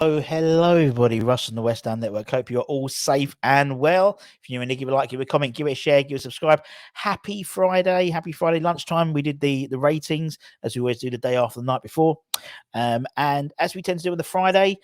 Oh, hello, everybody. Russ on the West Ham Network. Hope you're all safe and well. If you're new and give it a like, give it a comment, give it a share, give it a subscribe. Happy Friday. Happy Friday lunchtime. We did the ratings, as we always do the day after the night before. And as we tend to do with the Friday,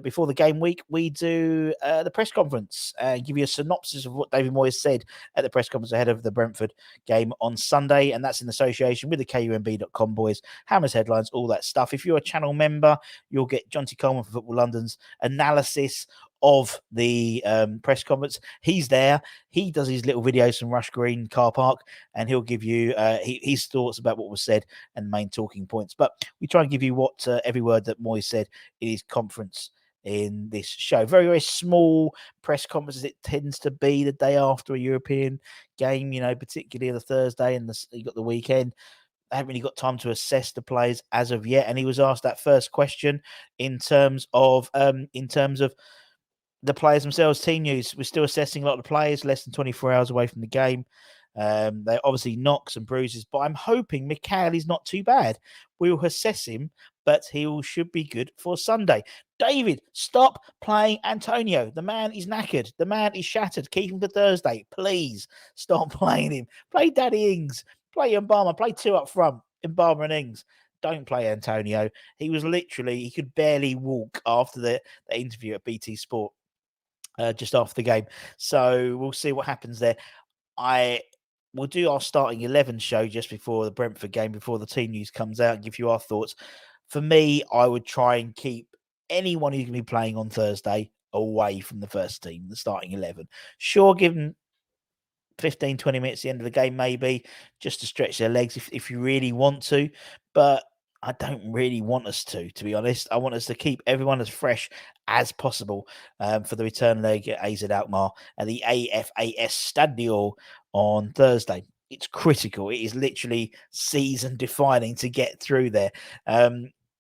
before the game week, we do the press conference and give you a synopsis of what David Moyes said at the press conference ahead of the Brentford game on Sunday, and that's in association with the KUMB.com boys, Hammers headlines, all that stuff. If you're a channel member, you'll get John T. Coleman from Football London's analysis of the press conference. He's there. He does his little videos from Rush Green car park, and he'll give you his thoughts about what was said and the main talking points. But we try and give you what every word that Moyes said in his conference in this show. Very, very small press conferences. It tends to be the day after a European game, particularly the Thursday, and you got the weekend. I haven't really got time to assess the players as of yet. And he was asked that first question in terms of the players themselves. Team news. We're still assessing a lot of the players. Less than 24 hours away from the game. They obviously knocks and bruises, but I'm hoping Mikhail is not too bad. We will assess him, but he should be good for Sunday. David, stop playing Antonio. The man is knackered. The man is shattered. Keep him for Thursday. Please stop playing him. Play Daddy Ings. Play Mbama. Play two up front. Mbama and Ings. Don't play Antonio. He was literally, he could barely walk after the interview at BT Sport just after the game. So we'll see what happens there. We'll do our starting 11 show just before the Brentford game, before the team news comes out, and give you our thoughts. For me, I would try and keep anyone who's going to be playing on Thursday away from the first team, the starting 11. Sure, give them 15, 20 minutes at the end of the game, maybe, just to stretch their legs if you really want to. But I don't really want us to be honest. I want us to keep everyone as fresh as possible for the return leg at AZ Alkmaar and the AFAS Stadio on Thursday. It's critical. It is literally season defining to get through there.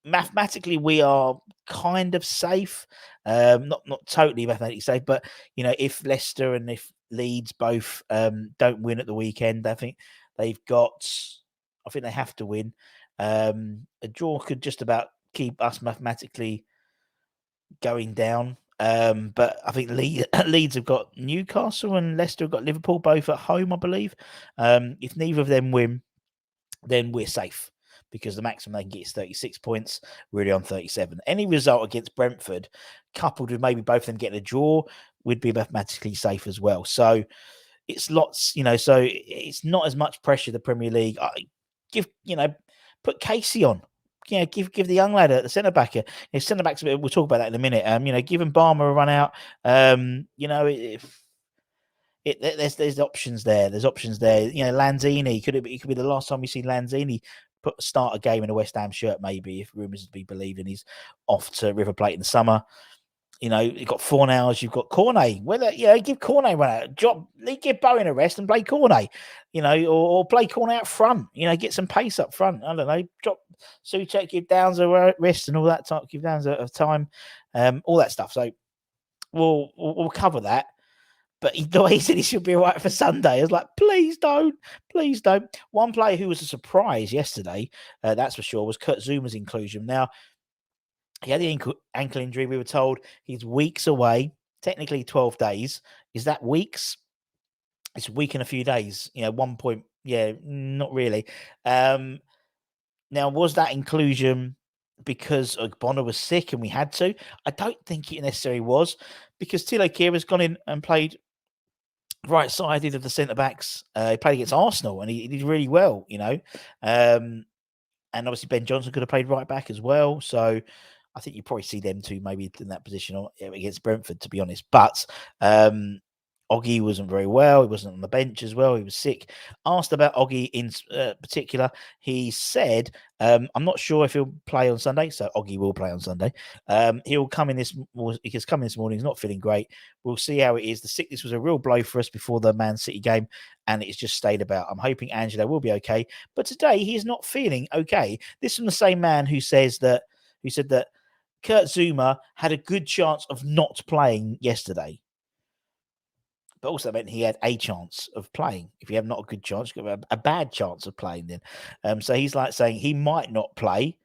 Mathematically, we are kind of safe. Not totally mathematically safe, but if Leicester and if Leeds both don't win at the weekend, I think they have to win. A draw could just about keep us mathematically going down. But I think Leeds have got Newcastle and Leicester have got Liverpool both at home, I believe. If neither of them win, then we're safe because the maximum they can get is 36 points. We're on 37. Any result against Brentford, coupled with maybe both of them getting a draw, would be mathematically safe as well. So it's lots, so it's not as much pressure the Premier League. Put Casey on. Give the young lad the centre back. Centre backs. We'll talk about that in a minute. Give Mbama a run out. There's options there. There's options there. Lanzini it could be the last time we see Lanzini start a game in a West Ham shirt, maybe, if rumours to be believed, and he's off to River Plate in the summer. You've got Fornals, you've got Cornet. Well, give Cornet a run out. Give Bowen a rest and play Cornet, or play Cornet out front. Get some pace up front. I don't know. Drop Souček, give Downs a rest and all that time. Give Downs a time, all that stuff. So we'll cover that. But the way he said he should be all right for Sunday, I was like, please don't. One player who was a surprise yesterday, that's for sure, was Kurt Zouma's inclusion. Now, he had the ankle injury. We were told he's weeks away, technically 12 days. Is that weeks? It's a week and a few days. 1 point. Yeah, not really. Now, was that inclusion because Bonner was sick and we had to? I don't think it necessarily was, because Tilo Kehra's gone in and played right-sided of the centre-backs. He played against Arsenal and he did really well, and obviously Ben Johnson could have played right-back as well. So I think you probably see them two maybe in that position against Brentford, to be honest. But Augie wasn't very well. He wasn't on the bench as well. He was sick. Asked about Augie in particular, he said, I'm not sure if he'll play on Sunday. So Augie will play on Sunday. He'll come in this morning. He's not feeling great. We'll see how it is. The sickness was a real blow for us before the Man City game, and it's just stayed about. I'm hoping Angelo will be okay. But today he is not feeling okay. This is from the same man who said that Kurt Zouma had a good chance of not playing yesterday. But also meant he had a chance of playing. If you have not a good chance, you have a bad chance of playing then. So he's like saying he might not play,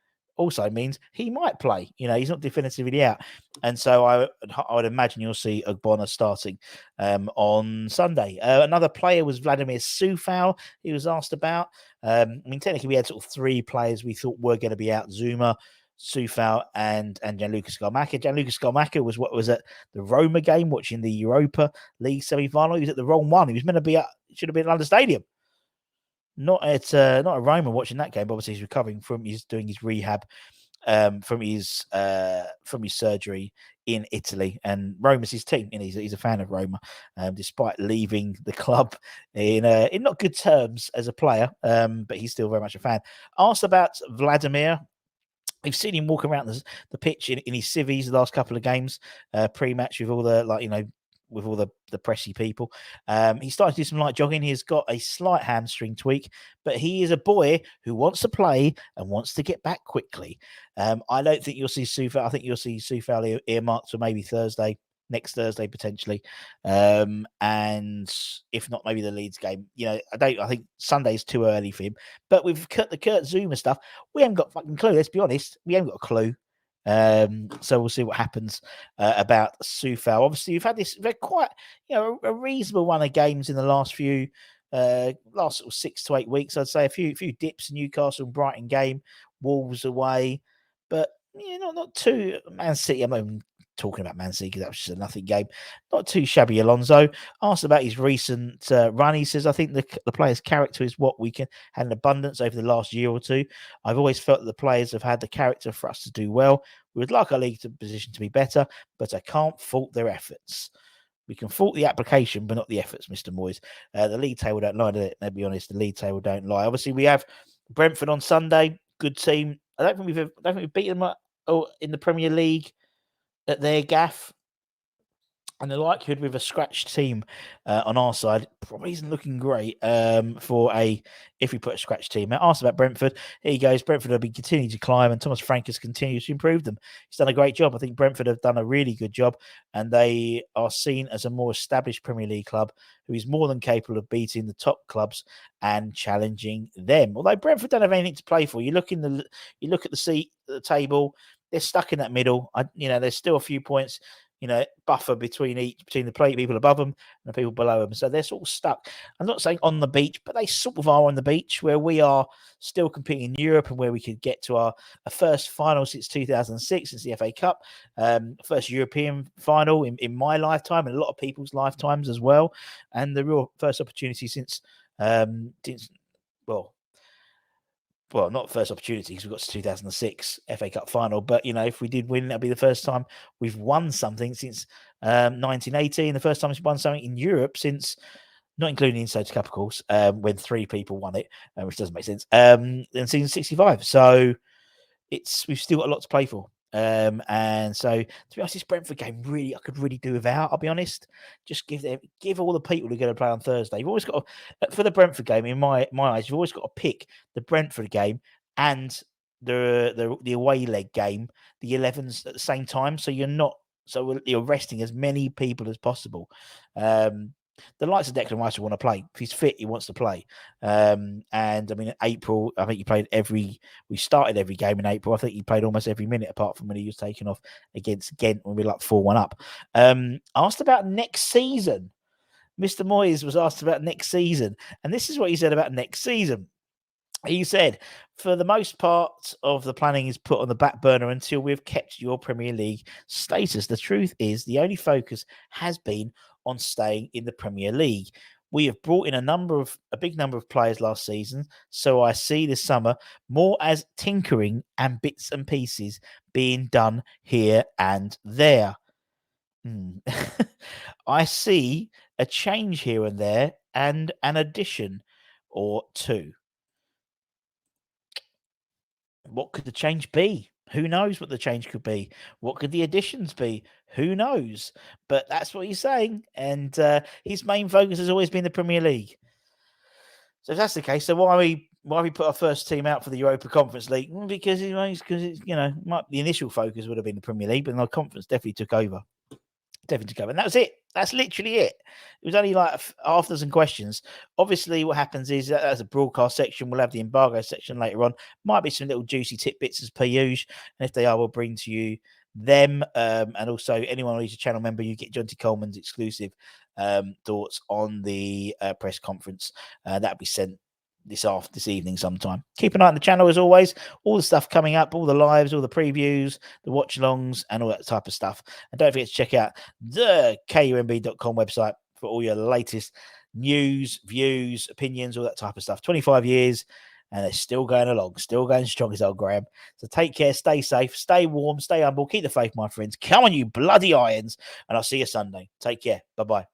also means he might play. He's not definitively out. And so I would imagine you'll see Ogbonna starting on Sunday. Another player was Vladimir Sufal. He was asked about. Technically, we had sort of three players we thought were going to be out: Zuma, Sufal, and Gianluca Scamacca. Gianluca Scamacca was at the Roma game, watching the Europa League semi-final. He was at the wrong one. He was meant to be should have been at London Stadium. Not at Roma watching that game. But obviously, he's recovering he's doing his rehab from his surgery in Italy, and Roma's his team. He's a fan of Roma, despite leaving the club in not good terms as a player. But he's still very much a fan. Asked about Vladimir. We've seen him walk around the pitch in his civvies the last couple of games, pre-match with all the with all the pressy people. He started to do some light jogging. He's got a slight hamstring tweak, but he is a boy who wants to play and wants to get back quickly. I don't think you'll see Sufal. I think you'll see Sufal earmarked for maybe next Thursday potentially, and if not, maybe the Leeds game. I think Sunday's too early for him. But with the Kurt Zuma stuff, we haven't got a fucking clue. Let's be honest, we haven't got a clue. So we'll see what happens about Sufal. Obviously, we've had quite a reasonable run of games in the last last sort of 6 to 8 weeks. I'd say a few dips. Newcastle and Brighton game, Wolves away, but not too. Man City. I'm not even talking about Man City because that was just a nothing game. Not too shabby. Alonso asked about his recent run. He says, I think the player's character is what we had in abundance over the last year or two. I've always felt that the players have had the character for us to do well. We would like our league position to be better, but I can't fault their efforts. We can fault the application, but not the efforts, Mr. Moyes. The league table don't lie, does it? Let's be honest, the league table don't lie. Obviously, we have Brentford on Sunday. Good team. I don't think we've beaten them in the Premier League at their gaff, and the likelihood with a scratched team on our side probably isn't looking great if we put a scratched team out. Asked about Brentford. Here he goes. Brentford will be continuing to climb, and Thomas Frank has continued to improve them. He's done a great job. I think Brentford have done a really good job, and they are seen as a more established Premier League club who is more than capable of beating the top clubs and challenging them. Although Brentford don't have anything to play for. You look at the table. They're stuck in that middle. There's still a few points, buffer between the people above them and the people below them. So they're sort of stuck. I'm not saying on the beach, but they sort of are on the beach, where we are still competing in Europe and where we could get to our first final since 2006, since the FA Cup, first European final in my lifetime and a lot of people's lifetimes as well. And the real first opportunity since not first opportunity because we got to 2006 FA Cup final. But, if we did win, that'd be the first time we've won something since 1918. The first time we've won something in Europe since, not including the Insider Cup, of course, when 3 people won it, which doesn't make sense, in season 65. So we've still got a lot to play for. And so, to be honest, this Brentford game I could really do without. I'll be honest. Just give all the people who are going to play on Thursday. You've always got for the Brentford game. In my eyes, you've always got to pick the Brentford game and the away leg game, the 11s at the same time. So you're resting as many people as possible. The likes of Declan Rice will want to play. If he's fit, he wants to play. And in April, I think we started every game in April. I think he played almost every minute apart from when he was taken off against Ghent when we were like 4-1 up. Asked about next season. Mr. Moyes was asked about next season. And this is what he said about next season. He said, for the most part of the planning is put on the back burner until we've kept your Premier League status. The truth is the only focus has been on staying in the Premier League. We have brought in a big number of players last season, so I see this summer more as tinkering and bits and pieces being done here and there. I see a change here and there and an addition or two. What could the change be? Who knows what the change could be? What could the additions be? Who knows? But that's what he's saying. And his main focus has always been the Premier League. So if that's the case, so why we put our first team out for the Europa Conference League? Because the initial focus would have been the Premier League, but our conference definitely took over. definitely to go. And that was it. That's literally it. It was only like half a dozen questions. Obviously, what happens is that as a broadcast section, we'll have the embargo section later on. Might be some little juicy tidbits as per usual. And if they are, we'll bring to you them. And also, anyone who's a channel member, you get Jonty Coleman's exclusive thoughts on the press conference. That'll be sent this evening sometime. Keep an eye on the channel as always. All the stuff coming up, all the lives, all the previews, the watch alongs, and all that type of stuff. And don't forget to check out the KUMB.com website for all your latest news, views, opinions, all that type of stuff. 25 years, and they're still going along, still going strong as old Graham. So take care, stay safe, stay warm, stay humble, keep the faith, my friends. Come on, you bloody irons, and I'll see you Sunday. Take care. Bye-bye.